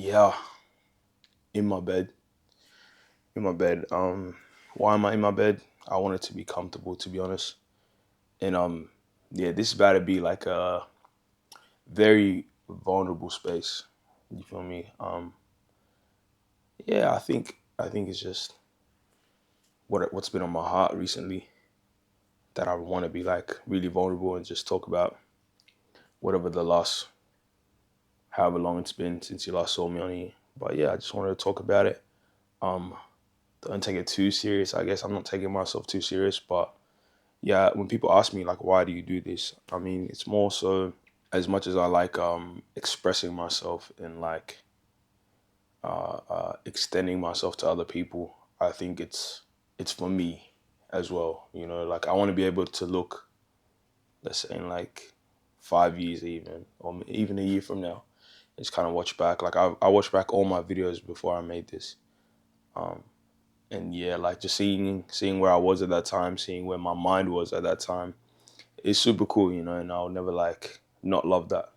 Yeah, in my bed. In my bed. Why am I in my bed? I want it to be comfortable, to be honest. And yeah, this is about to be like a very vulnerable space. You feel me? Yeah, I think it's just what's been on my heart recently that I want to be like really vulnerable and just talk about whatever the loss, however long it's been since you last saw me on here. But yeah, I just wanted to talk about it. Um, don't take it too serious. I guess I'm not taking myself too serious, but yeah, when people ask me like, why do you do this? I mean, it's more so as much as I like expressing myself and like extending myself to other people. I think it's for me as well. You know, like I want to be able to look, let's say in like 5 years even, or even a year from now, just kind of watch back. Like I watched back all my videos before I made this. And yeah, like just seeing where I was at that time, seeing where my mind was at that time, it's super cool, you know. And I'll never like not love that.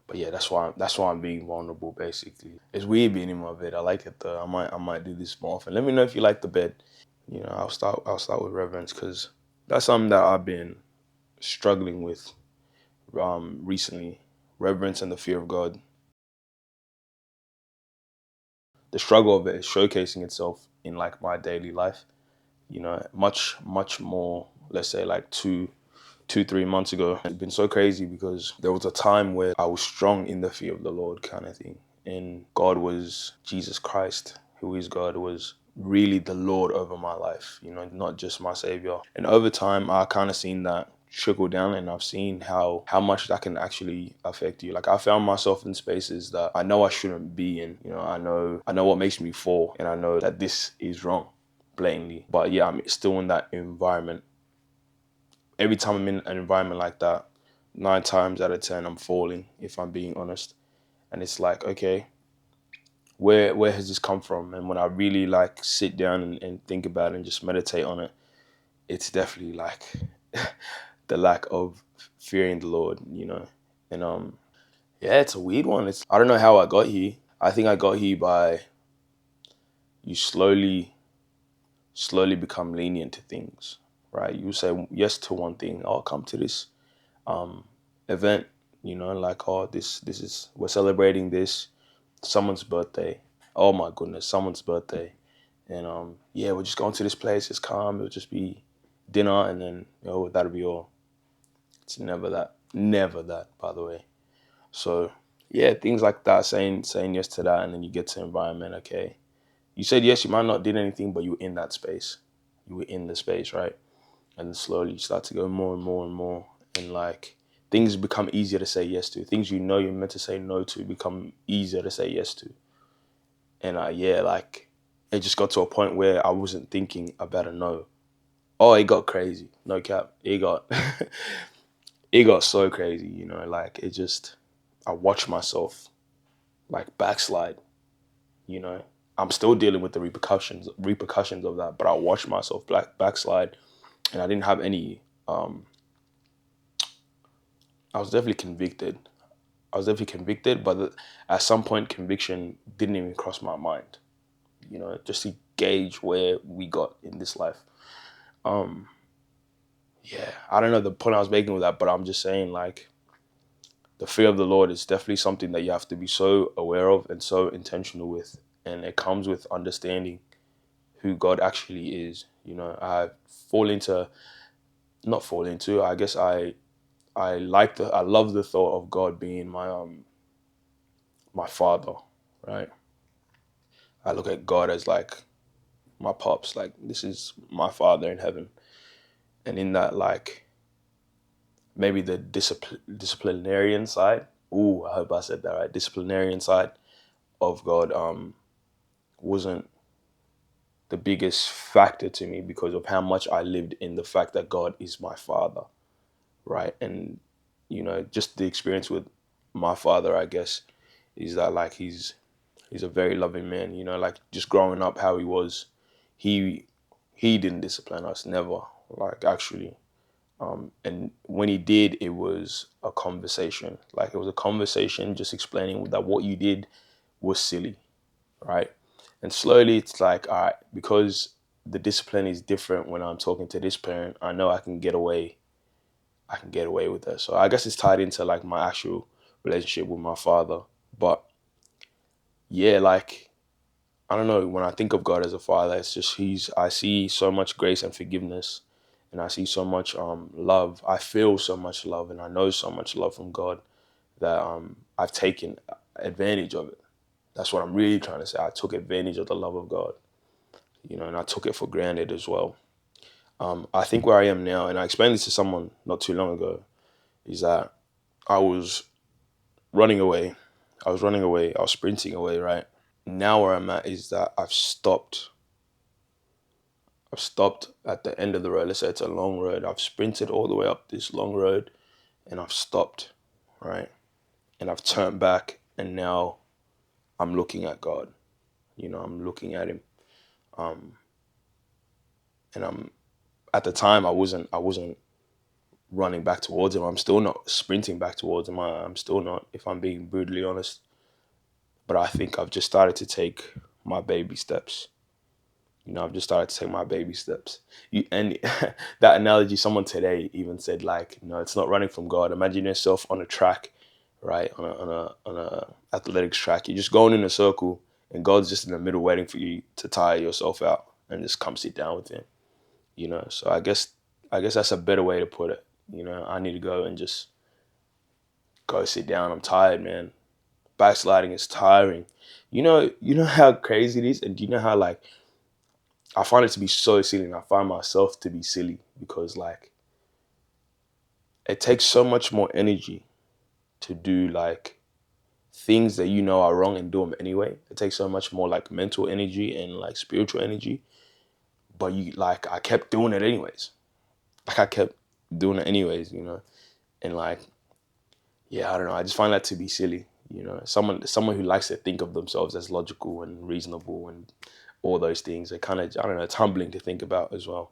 But yeah, that's why I'm being vulnerable. Basically, it's weird being in my bed. I like it though. I might do this more often. Let me know if you like the bed. You know, I'll start with reverence because that's something that I've been struggling with recently. Reverence and the fear of God. The struggle of it is showcasing itself in like my daily life. You know, much more. Let's say like 3 months ago. It's been so crazy because there was a time where I was strong in the fear of the Lord kind of thing. And God was Jesus Christ, who is God, was really the Lord over my life, you know, not just my savior. And over time I kind of seen that trickle down, and I've seen how much that can actually affect you. Like I found myself in spaces that I know I shouldn't be in. You know, I know what makes me fall, and I know that this is wrong blatantly. But yeah, I'm still in that environment. Every time I'm in an environment like that, 9 times out of 10, I'm falling, if I'm being honest. And it's like, okay, where has this come from? And when I really like sit down and think about it and just meditate on it, it's definitely like the lack of fearing the Lord, you know. And yeah, it's a weird one. I don't know how I got here. I think I got here by you slowly become lenient to things, right? You say yes to one thing. I'll come to this event, you know, like, oh, this is, we're celebrating this someone's birthday. Oh my goodness, someone's birthday. And yeah, we're just going to this place. It's calm. It'll just be dinner, and then that'll be all. It's never that, by the way. So yeah, things like that, saying yes to that, and then you get to environment. Okay, you said yes. You might not did anything, but you were in that space. You were in the space, right? And then slowly you start to go more and more and more, and like things become easier to say yes to. Things you know you're meant to say no to become easier to say yes to. And yeah, like it just got to a point where I wasn't thinking about a no. Oh, it got crazy. No cap. It got it got so crazy, you know, like it just I watched myself like backslide, you know. I'm still dealing with the repercussions of that, but I watched myself backslide, and I didn't have any I was definitely convicted. But at some point conviction didn't even cross my mind, you know, just to gauge where we got in this life. Um, yeah, I don't know the point I was making with that, but I'm just saying like the fear of the Lord is definitely something that you have to be so aware of and so intentional with, and it comes with understanding who God actually is. You know, fall into not fall into. I guess I love the thought of God being my father, right? I look at God as like my pops, like this is my father in heaven, and in that like maybe the disciplinarian side. Ooh, I hope I said that right. Disciplinarian side of God wasn't the biggest factor to me because of how much I lived in the fact that God is my father, right? And you know, just the experience with my father, I guess, is that like he's a very loving man. You know, like just growing up, how he was, he he didn't discipline us, never, like actually. And when he did, it was a conversation. Like it was a conversation, just explaining that what you did was silly, right? And slowly it's like, all right, because the discipline is different when I'm talking to this parent, I know I can get away with that. So I guess it's tied into like my actual relationship with my father. But yeah, like I don't know, when I think of God as a father, it's just I see so much grace and forgiveness, and I see so much love. I feel so much love, and I know so much love from God that I've taken advantage of it. That's what I'm really trying to say. I took advantage of the love of God, and I took it for granted as well. I think where I am now, and I explained this to someone not too long ago, is that I was running away. I was running away. I was sprinting away, right? Now where I'm at is that I've stopped at the end of the road. Let's say it's a long road. I've sprinted all the way up this long road and I've stopped, right? And I've turned back and now I'm looking at God. I'm looking at him. Um, and I'm at the time I wasn't running back towards him. I'm still not sprinting back towards him. I'm still not, if I'm being brutally honest. But I think I've just started to take my baby steps. I've just started to take my baby steps. And that analogy, someone today even said, like, it's not running from God. Imagine yourself on a track, right? On a athletics track. You're just going in a circle, and God's just in the middle, waiting for you to tire yourself out and just come sit down with Him. So I guess that's a better way to put it. I need to go and just go sit down. I'm tired, man. Backsliding is tiring. You know how crazy it is, and do you know how like I find it to be so silly, and I find myself to be silly because like it takes so much more energy to do like things that are wrong and do them anyway. It takes so much more like mental energy and like spiritual energy, but I kept doing it anyways. Like I kept doing it anyways. And like yeah, I don't know. I just find that to be silly. Someone who likes to think of themselves as logical and reasonable and all those things. It kind of, I don't know. It's humbling to think about as well.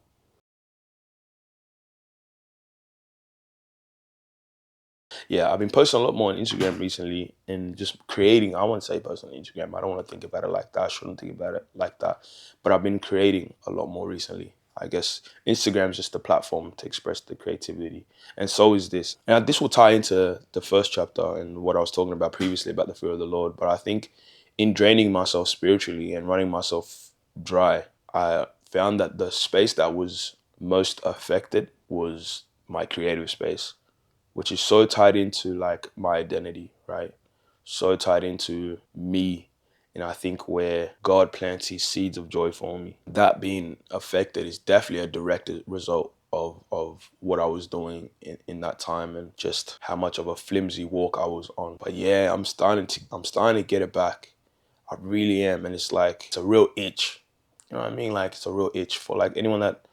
Yeah, I've been posting a lot more on Instagram recently and just creating. I won't say post on Instagram. I don't want to think about it like that. I shouldn't think about it like that. But I've been creating a lot more recently. I guess Instagram is just a platform to express the creativity. And so is this. And this will tie into the first chapter and what I was talking about previously about the fear of the Lord. But I think in draining myself spiritually and running myself dry, I found that the space that was most affected was my creative space, which is so tied into like my identity, right? So tied into me. And I think where God plants his seeds of joy for me, that being affected is definitely a direct result of what I was doing in that time and just how much of a flimsy walk I was on. But yeah, I'm starting to get it back. I really am. And it's like it's a real itch. You know what I mean? Like it's a real itch for like anyone that,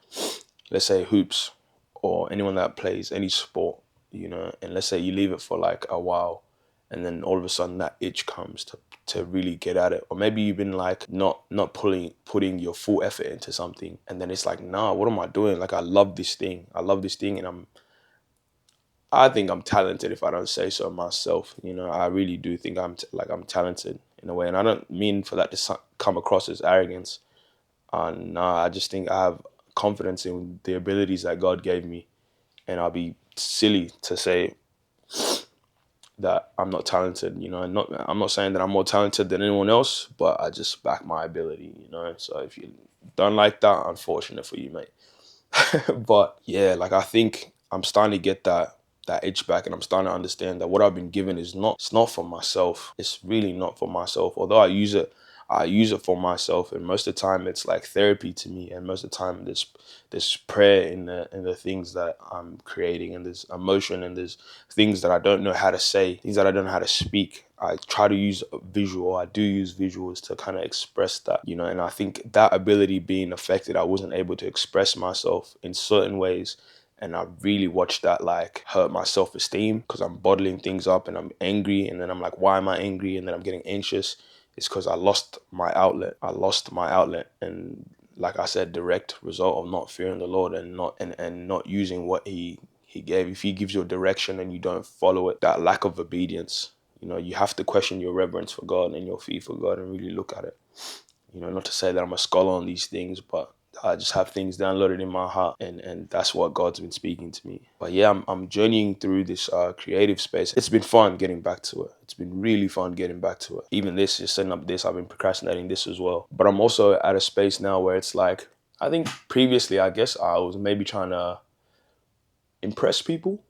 let's say, hoops, or anyone that plays any sport, and let's say you leave it for like a while and then all of a sudden that itch comes to really get at it. Or maybe you've been like not putting your full effort into something, and then it's like, nah, what am I doing? Like I love this thing and I think I'm talented, if I don't say so myself. I really do think I'm talented in a way, and I don't mean for that to come across as arrogance. Nah, I just think I have confidence in the abilities that God gave me, and I'll be silly to say that I'm not talented. And I'm not saying that I'm more talented than anyone else, but I just back my ability. So if you don't like that, unfortunate for you, mate. But yeah, like I think I'm starting to get that itch back, and I'm starting to understand that what I've been given it's not for myself. It's really not for myself. Although I use it for myself, and most of the time it's like therapy to me, and most of the time there's prayer in the things that I'm creating, and there's emotion, and there's things that I don't know how to say, things that I don't know how to speak. I try to use visual. I do use visuals to kind of express that. And I think that ability being affected, I wasn't able to express myself in certain ways. And I really watched that like hurt my self-esteem because I'm bottling things up and I'm angry. And then I'm like, why am I angry? And then I'm getting anxious. It's because I lost my outlet. I lost my outlet. And like I said, direct result of not fearing the Lord and not using what he gave. If he gives you a direction and you don't follow it, that lack of obedience, You know, you have to question your reverence for God and your fear for God and really look at it. You know, not to say that I'm a scholar on these things, but I just have things downloaded in my heart, and that's what God's been speaking to me. But yeah, I'm journeying through this creative space. It's been fun getting back to it. It's been really fun getting back to it. Even this, just setting up this, I've been procrastinating this as well. But I'm also at a space now where it's like, I think previously, I guess I was maybe trying to impress people.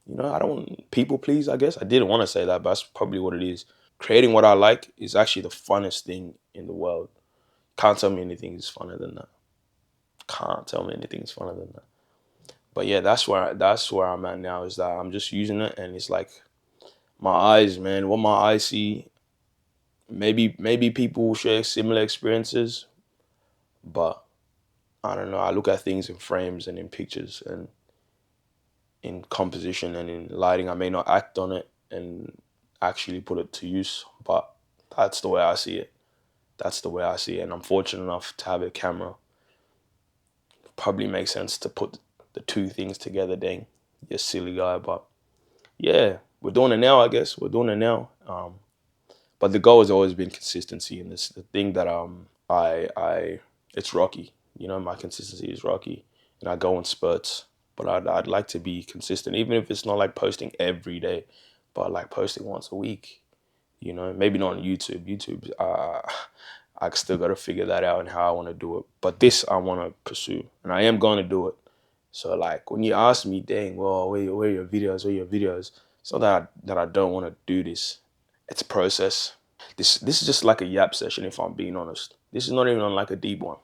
You know, I don't want people please, I guess. I didn't want to say that, but that's probably what it is. Creating what I like is actually the funnest thing in the world. Can't tell me anything is funner than that. Can't tell me anything is funner than that. But yeah, that's where I'm at now, is that I'm just using it, and it's like my eyes, man. What my eyes see, maybe people share similar experiences, but I don't know. I look at things in frames and in pictures and in composition and in lighting. I may not act on it and actually put it to use, but that's the way I see it. That's the way I see it. And I'm fortunate enough to have a camera. Probably makes sense to put the two things together, dang. You silly guy, but yeah, we're doing it now, I guess. We're doing it now. But the goal has always been consistency, and this the thing that I it's rocky. You know, my consistency is rocky, and I go in spurts. But I'd like to be consistent, even if it's not like posting every day, but like posting once a week. You know, maybe not on YouTube. YouTube, I still got to figure that out and how I want to do it. But this I want to pursue, and I am going to do it. So like when you ask me, dang, well, where are your videos? Where are your videos? So that I don't want to do this. It's a process. This is just like a yap session, if I'm being honest. This is not even on like a deep one,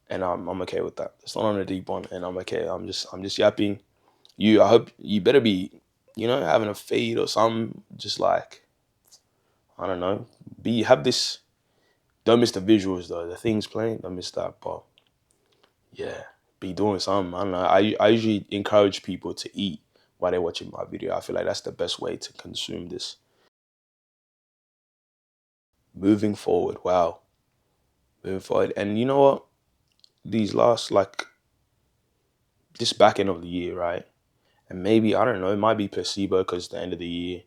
and I'm okay with that. It's not on a deep one, and I'm okay. I'm just yapping. I hope you better be, having a feed or something. Just like, I don't know. Have this. Don't miss the visuals though. The things playing. Don't miss that. But yeah, be doing something. I don't know. I usually encourage people to eat while they're watching my video. I feel like that's the best way to consume this. Moving forward. Wow. Moving forward. And you know what? These last, like, this back end of the year, right? And maybe, I don't know, it might be placebo because it's the end of the year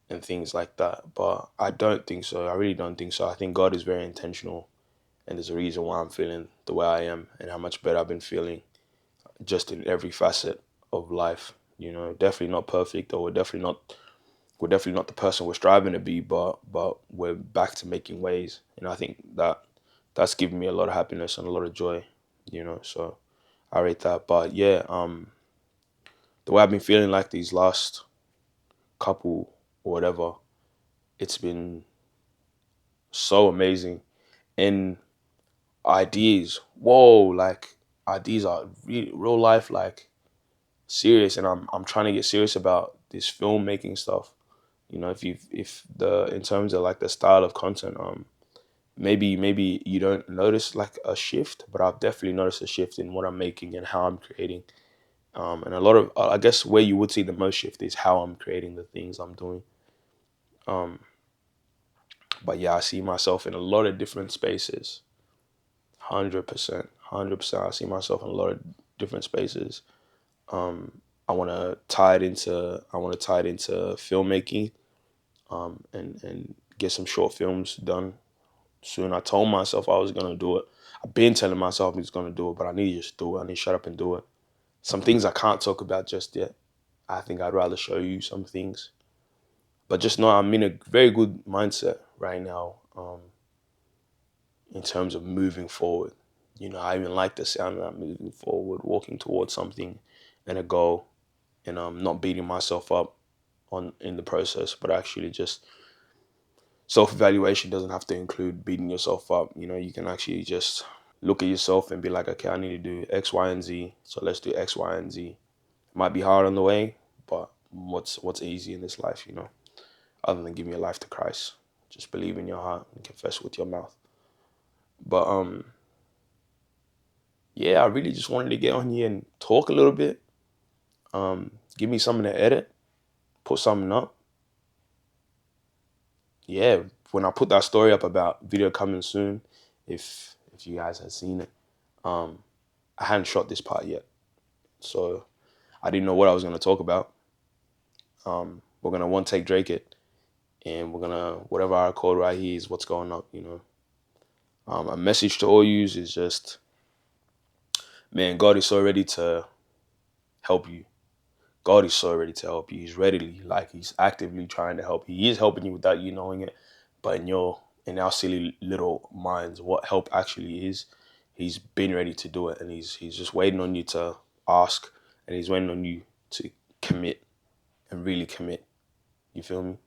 and things like that. But I don't think so. I really don't think so. I think God is very intentional. And there's a reason why I'm feeling the way I am and how much better I've been feeling just in every facet of life. You know, definitely not perfect, or we're definitely not the person we're striving to be, but we're back to making ways. And I think that's given me a lot of happiness and a lot of joy, so I rate that. But yeah, the way I've been feeling like these last couple or whatever, it's been so amazing. And ideas, whoa, like ideas are real life, like serious. And I'm trying to get serious about this filmmaking stuff. If the in terms of like the style of content, maybe you don't notice like a shift, but I've definitely noticed a shift in what I'm making and how I'm creating. And a lot of, I guess, where you would see the most shift is how I'm creating the things I'm doing. Um, but yeah, I see myself in a lot of different spaces. 100%, 100%. I see myself in a lot of different spaces. I want to tie it into filmmaking, and get some short films done soon. I told myself I was gonna do it. I've been telling myself I was gonna do it, but I need to just do it. I need to shut up and do it. Some things I can't talk about just yet. I think I'd rather show you some things. But just know I'm in a very good mindset right now, in terms of moving forward. I even like the sound of that, moving forward, walking towards something and a goal, and not beating myself up in the process, but actually just self-evaluation doesn't have to include beating yourself up. You can actually just look at yourself and be like, okay, I need to do X, Y, and Z. So let's do X, Y, and Z. It might be hard on the way, but what's easy in this life, other than giving your life to Christ. Just believe in your heart and confess with your mouth. But yeah, I really just wanted to get on here and talk a little bit. Give me something to edit, put something up. Yeah, when I put that story up about video coming soon, if you guys had seen it, I hadn't shot this part yet, so I didn't know what I was going to talk about. we're gonna one take Drake it, and we're gonna whatever our code right here is what's going up. A message to all yous is just, man, God is so ready to help you. God is so ready to help you. He's readily, like he's actively trying to help you. He is helping you without you knowing it. But in our silly little minds, what help actually is, he's been ready to do it, and he's just waiting on you to ask, and he's waiting on you to commit and really commit. You feel me?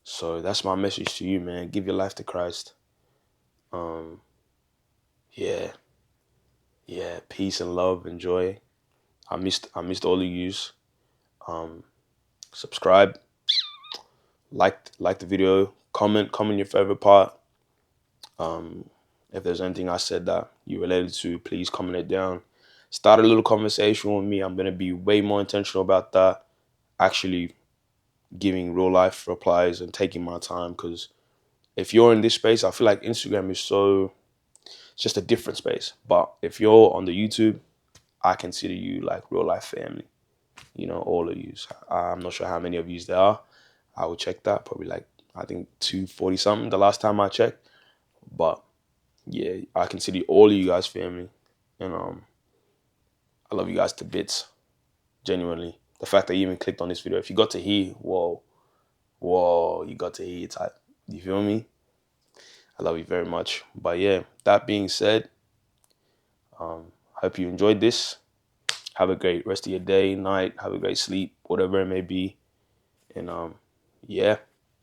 So that's my message to you, man. Give your life to Christ. Um, yeah, yeah. Peace and love and joy. I missed all of yous. Um, Subscribe, like the video, comment your favorite part. Um, if there's anything I said that you related to, please comment it down. Start a little conversation with me. I'm gonna be way more intentional about that. Actually giving real life replies and taking my time, because if you're in this space, I feel like Instagram is it's just a different space. But if you're on the YouTube, I consider you like real life family. All of you. I'm not sure how many of yous there are. I will check that. Probably like, I think 240 something the last time I checked. But yeah, I consider all of you guys family. And I love you guys to bits. Genuinely. The fact that you even clicked on this video. If you got to hear, whoa, you got to hear type. You feel me? I love you very much. But yeah, that being said, hope you enjoyed this. Have a great rest of your day, night. Have a great sleep, whatever it may be. And yeah,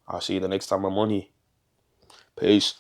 I'll see you the next time I'm on here. Peace.